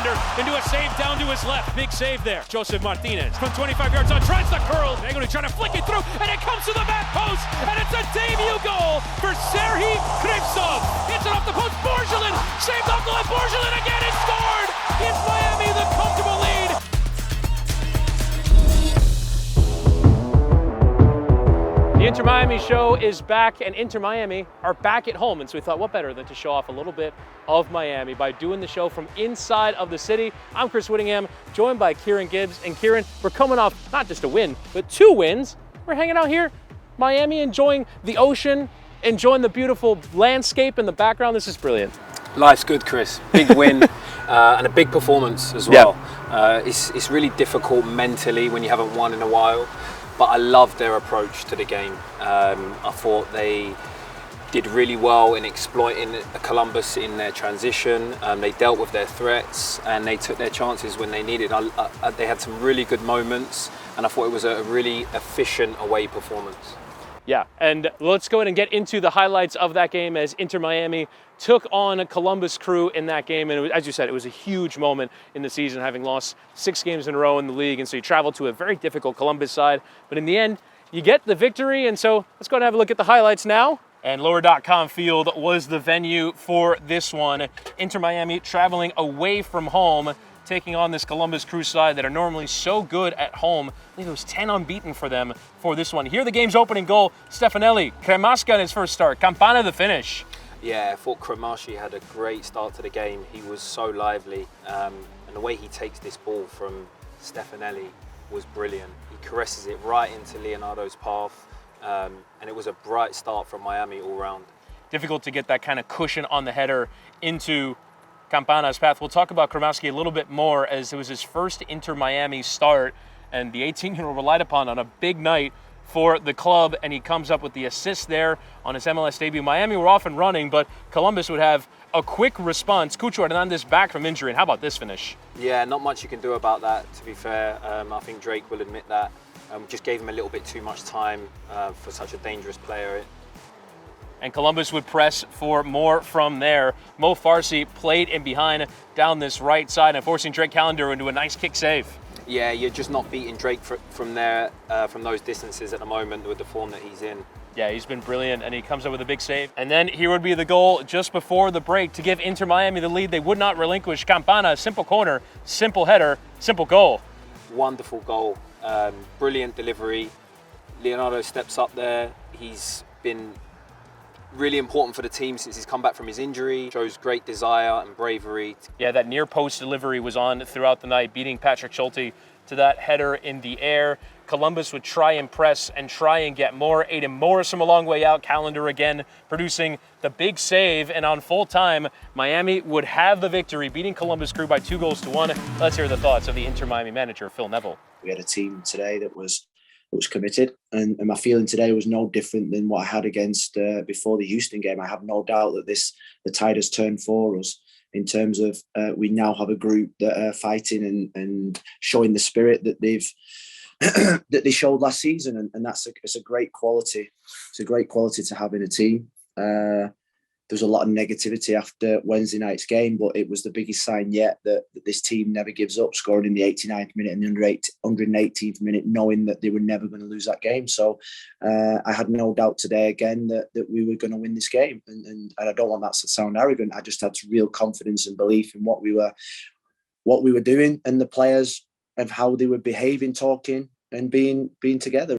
defender into a save down to his left. Big save there. Joseph Martinez from 25 yards on, tries the curl. Negri trying to flick it through, and it comes to the back post, and it's a debut goal for Serhii Krivtsov. Hits it off the post. Borgelin saved off the left. Borgelin again has scored. Gives Miami the comfortable lead. The Inter Miami show is back, and Inter Miami are back at home, and so we thought what better than to show off a little bit of Miami by doing the show from inside of the city. I'm Chris Whittingham, joined by Kieran Gibbs, and Kieran, we're coming off not just a win, but 2 wins. We're hanging out here, Miami, enjoying the ocean, enjoying the beautiful landscape in the background. This is brilliant. Life's good, Chris. Big win and a big performance as well. Yeah. It's really difficult mentally when you haven't won in a while. But I love their approach to the game. I thought they did really well in exploiting Columbus in their transition. They dealt with their threats and they took their chances when they needed. They had some really good moments, and I thought it was a really efficient away performance. Yeah, and let's go ahead and get into the highlights of that game as Inter Miami took on Columbus Crew in that game. And it was, as you said, it was a huge moment in the season, having lost 6 games in a row in the league. And so you traveled to a very difficult Columbus side. But in the end, you get the victory. And so let's go ahead and have a look at the highlights now. And Lower.com Field was the venue for this one. Inter Miami traveling away from home, taking on this Columbus Crew side that are normally so good at home. I think it was 10 unbeaten for them for this one. Here the game's opening goal, Stefanelli. Cremasca in his first start. Campana the finish. Yeah, I thought Cremasca had a great start to the game. He was so lively. And the way he takes this ball from Stefanelli was brilliant. He caresses it right into Leonardo's path. And it was a bright start from Miami all round. Difficult to get that kind of cushion on the header into Campana's path. We'll talk about Cremasca a little bit more as it was his first Inter Miami start, and the 18-year-old relied upon on a big night for the club, and he comes up with the assist there on his MLS debut. Miami were off and running, but Columbus would have a quick response. Cucho Hernandez back from injury, and how about this finish? Yeah, not much you can do about that, to be fair. I think Drake will admit that. Just gave him a little bit too much time for such a dangerous player. And Columbus would press for more from there. Mo Farsi played in behind down this right side and forcing Drake Callender into a nice kick save. Yeah, you're just not beating Drake from there, from those distances at the moment with the form that he's in. Yeah, he's been brilliant, and he comes up with a big save. And then here would be the goal just before the break to give Inter Miami the lead. They would not relinquish. Campana, simple corner, simple header, simple goal. Wonderful goal, brilliant delivery. Leonardo steps up there. He's been really important for the team since he's come back from his injury. Shows great desire and bravery. Yeah, that near post delivery was on throughout the night, beating Patrick Schulte to that header in the air. Columbus would try and press and try and get more. Aiden Morris from a long way out. Callender again producing the big save, and on full time, Miami would have the victory, beating Columbus Crew by 2-1. Let's hear the thoughts of the Inter Miami manager, Phil Neville. We had a team today that was committed, and my feeling today was no different than what I had against before the Houston game. I have no doubt that the tide has turned for us in terms of we now have a group that are fighting and showing the spirit that that they showed last season, and it's a great quality. It's a great quality to have in a team. There's a lot of negativity after Wednesday night's game, but it was the biggest sign yet that this team never gives up, scoring in the 89th minute and the 118th minute, knowing that they were never going to lose that game. So I had no doubt today again that we were going to win this game. And I don't want that to sound arrogant. I just had real confidence and belief in what we were doing and the players and how they were behaving, talking and being together.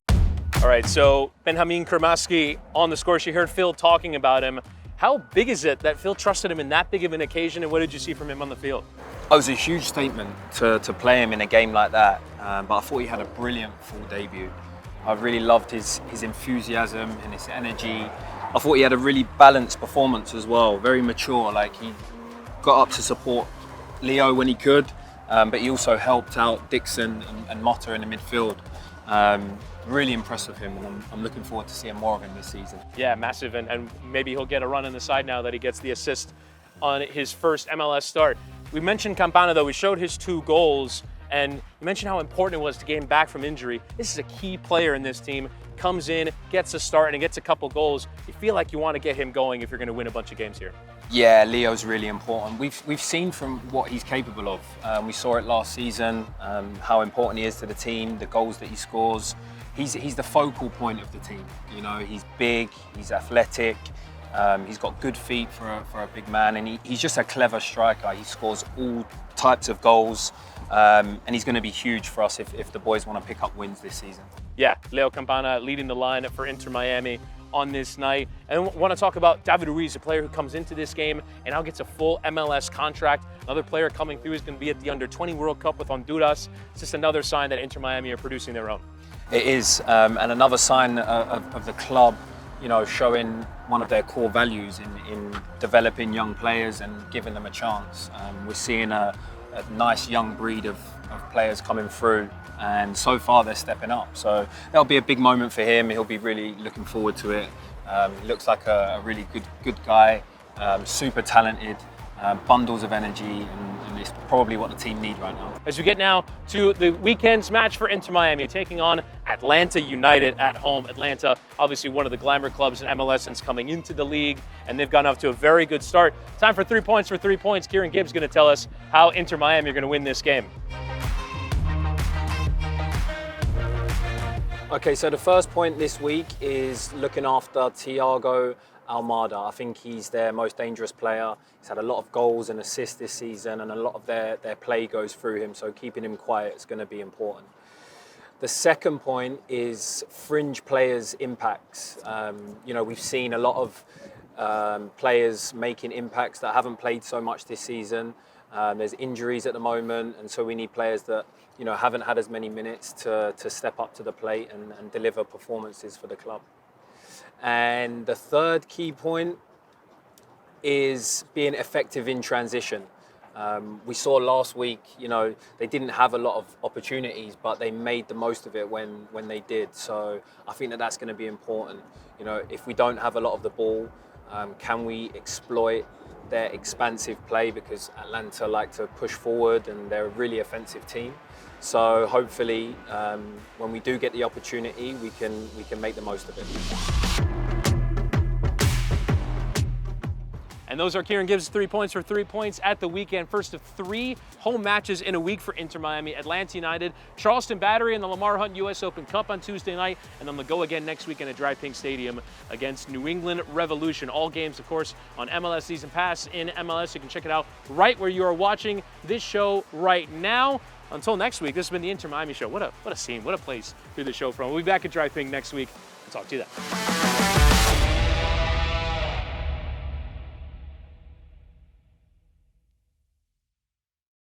All right, so Benjamin Cremasca on the score. She heard Phil talking about him. How big is it that Phil trusted him in that big of an occasion, and what did you see from him on the field? It was a huge statement to play him in a game like that, but I thought he had a brilliant full debut. I really loved his enthusiasm and his energy. I thought he had a really balanced performance as well, very mature. Like, he got up to support Leo when he could, but he also helped out Dixon and Motta in the midfield. Really impressed with him, and I'm looking forward to seeing more of him this season. Yeah, massive, and maybe he'll get a run in the side now that he gets the assist on his first MLS start. We mentioned Campana, though. We showed his 2 goals, And you mentioned how important it was to get him back from injury. This is a key player in this team. Comes in, gets a start, and gets a couple goals. You feel like you want to get him going if you're going to win a bunch of games here. Yeah, Leo's really important. We've seen from what he's capable of. We saw it last season, how important he is to the team, the goals that he scores. He's the focal point of the team. You know, he's big, he's athletic, he's got good feet for a big man, and he's just a clever striker. He scores all types of goals, and he's going to be huge for us if the boys want to pick up wins this season. Yeah, Leo Campana leading the line for Inter Miami on this night. And I want to talk about David Ruiz, a player who comes into this game and now gets a full MLS contract. Another player coming through is going to be at the Under-20 World Cup with Honduras. It's just another sign that Inter Miami are producing their own. It is, and another sign of the club, you know, showing one of their core values in developing young players and giving them a chance. We're seeing a nice young breed of players coming through, and so far they're stepping up. So that'll be a big moment for him. He'll be really looking forward to it. Looks like a really good guy, super talented, bundles of energy, and it's probably what the team need right now. As we get now to the weekend's match for Inter Miami, taking on Atlanta United at home. Atlanta, obviously one of the glamour clubs in MLS since coming into the league, and they've gotten off to a very good start. Time for 3 points for 3 points. Kieran Gibbs is going to tell us how Inter Miami are going to win this game. Okay, so the first point this week is looking after Thiago Almada. I think he's their most dangerous player. He's had a lot of goals and assists this season, and a lot of their play goes through him, so keeping him quiet is going to be important. The second point is fringe players' impacts. You know, we've seen a lot of players making impacts that haven't played so much this season. There's injuries at the moment, and so we need players that, you know, haven't had as many minutes to step up to the plate and deliver performances for the club. And the third key point is being effective in transition. We saw last week, you know, they didn't have a lot of opportunities, but they made the most of it when they did. So I think that's going to be important. You know, if we don't have a lot of the ball, can we exploit their expansive play, because Atlanta like to push forward and they're a really offensive team. So hopefully, when we do get the opportunity, we can make the most of it. And those are Kieran Gibbs' 3 points for 3 points at the weekend. First of 3 home matches in a week for Inter Miami. Atlanta United, Charleston Battery in the Lamar Hunt U.S. Open Cup on Tuesday night, and then they'll go again next weekend at Dry Pink Stadium against New England Revolution. All games, of course, on MLS Season Pass in MLS. You can check it out right where you are watching this show right now. Until next week, this has been the Inter Miami Show. What a scene, what a place through the show from. We'll be back at Dry Pink next week. I'll talk to you then.